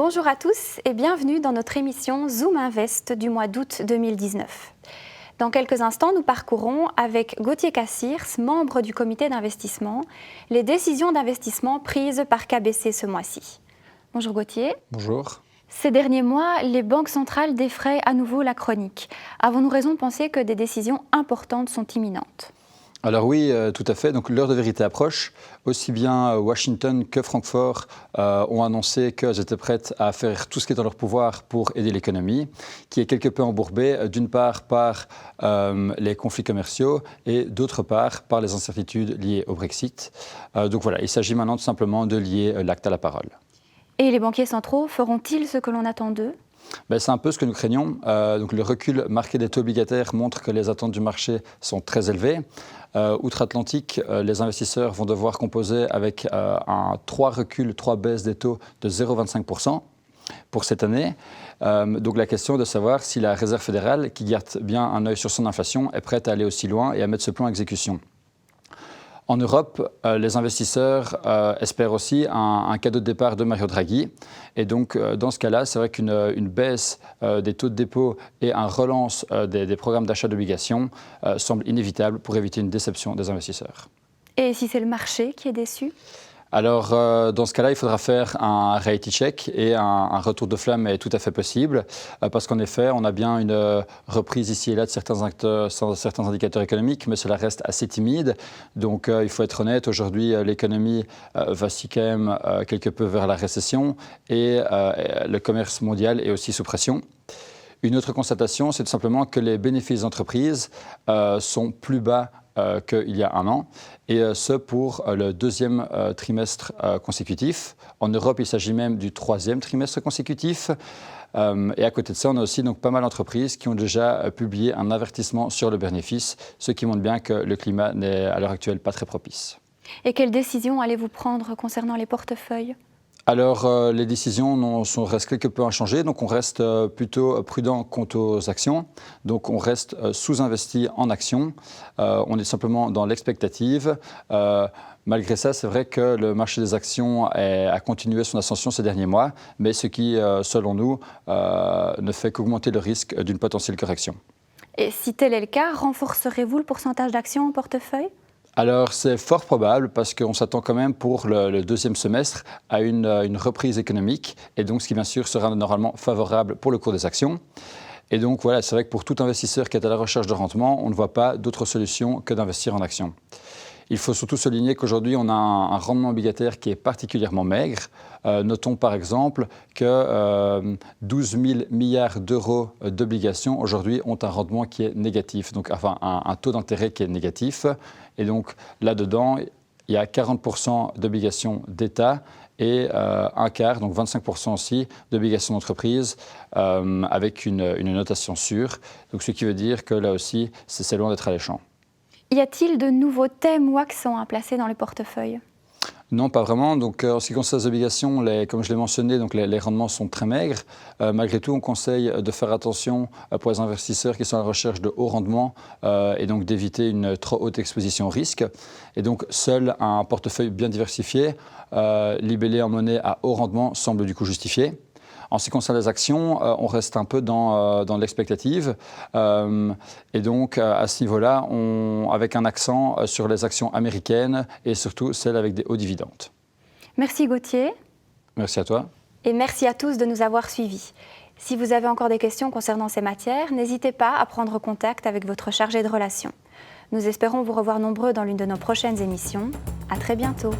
Bonjour à tous et bienvenue dans notre émission Zoom Invest du mois d'août 2019. Dans quelques instants, nous parcourrons avec Gauthier Cassirs, membre du comité d'investissement, les décisions d'investissement prises par KBC ce mois-ci. Bonjour Gauthier. Bonjour. Ces derniers mois, les banques centrales défraient à nouveau la chronique. Avons-nous raison de penser que des décisions importantes sont imminentes ? Alors oui, tout à fait. Donc l'heure de vérité approche. Aussi bien Washington que Francfort ont annoncé qu'elles étaient prêtes à faire tout ce qui est en leur pouvoir pour aider l'économie, qui est quelque peu embourbée, d'une part par les conflits commerciaux et d'autre part par les incertitudes liées au Brexit. Donc voilà, il s'agit maintenant tout simplement de lier l'acte à la parole. Et les banquiers centraux feront-ils ce que l'on attend d'eux ? C'est un peu ce que nous craignons. Donc le recul marqué des taux obligataires montre que les attentes du marché sont très élevées. Outre-Atlantique, les investisseurs vont devoir composer avec trois baisses des taux de 0,25% pour cette année. Donc la question est de savoir si la Réserve fédérale, qui garde bien un œil sur son inflation, est prête à aller aussi loin et à mettre ce plan en exécution. En Europe, les investisseurs espèrent aussi un cadeau de départ de Mario Draghi. Et donc, dans ce cas-là, c'est vrai qu'une baisse des taux de dépôt et un relance des programmes d'achat d'obligations semblent inévitables pour éviter une déception des investisseurs. Et si c'est le marché qui est déçu ? Alors, dans ce cas-là, il faudra faire un reality check et un retour de flamme est tout à fait possible parce qu'en effet, on a bien une reprise ici et là de certains indicateurs économiques, mais cela reste assez timide. Donc, il faut être honnête, aujourd'hui, l'économie vacille quand même quelque peu vers la récession et le commerce mondial est aussi sous pression. Une autre constatation, c'est tout simplement que les bénéfices d'entreprise sont plus bas qu'il y a un an, et ce pour le deuxième trimestre consécutif. En Europe, il s'agit même du troisième trimestre consécutif. Et à côté de ça, on a aussi donc pas mal d'entreprises qui ont déjà publié un avertissement sur le bénéfice, ce qui montre bien que le climat n'est à l'heure actuelle pas très propice. Et quelles décisions allez-vous prendre concernant les portefeuilles ? Alors, les décisions restent quelque peu inchangées, donc on reste plutôt prudent quant aux actions. Donc, on reste sous-investi en actions. On est simplement dans l'expectative. Malgré ça, c'est vrai que le marché des actions a continué son ascension ces derniers mois, mais ce qui, selon nous, ne fait qu'augmenter le risque d'une potentielle correction. Et si tel est le cas, renforcerez-vous le pourcentage d'actions en portefeuille ? Alors, c'est fort probable parce qu'on s'attend quand même pour le deuxième semestre à une reprise économique et donc ce qui, bien sûr, sera normalement favorable pour le cours des actions. Et donc, voilà, c'est vrai que pour tout investisseur qui est à la recherche de rendement, on ne voit pas d'autre solution que d'investir en actions. Il faut surtout souligner qu'aujourd'hui, on a un rendement obligataire qui est particulièrement maigre. Notons par exemple que 12 000 milliards d'euros d'obligations aujourd'hui ont un rendement qui est négatif, donc enfin un taux d'intérêt qui est négatif. Et donc là-dedans, il y a 40% d'obligations d'État et un quart, donc 25% aussi, d'obligations d'entreprise avec une notation sûre. Donc ce qui veut dire que là aussi, c'est loin d'être alléchant. Y a-t-il de nouveaux thèmes ou accents à placer dans les portefeuilles ? Non, pas vraiment. Donc, en ce qui concerne les obligations, comme je l'ai mentionné, donc les rendements sont très maigres. Malgré tout, on conseille de faire attention pour les investisseurs qui sont à la recherche de hauts rendements et donc d'éviter une trop haute exposition au risque. Et donc, seul un portefeuille bien diversifié, libellé en monnaie à haut rendement, semble du coup justifié. En ce qui concerne les actions, on reste un peu dans l'expectative. Et donc, à ce niveau-là, avec un accent sur les actions américaines et surtout celles avec des hauts dividendes. Merci Gauthier. Merci à toi. Et merci à tous de nous avoir suivis. Si vous avez encore des questions concernant ces matières, n'hésitez pas à prendre contact avec votre chargé de relations. Nous espérons vous revoir nombreux dans l'une de nos prochaines émissions. À très bientôt.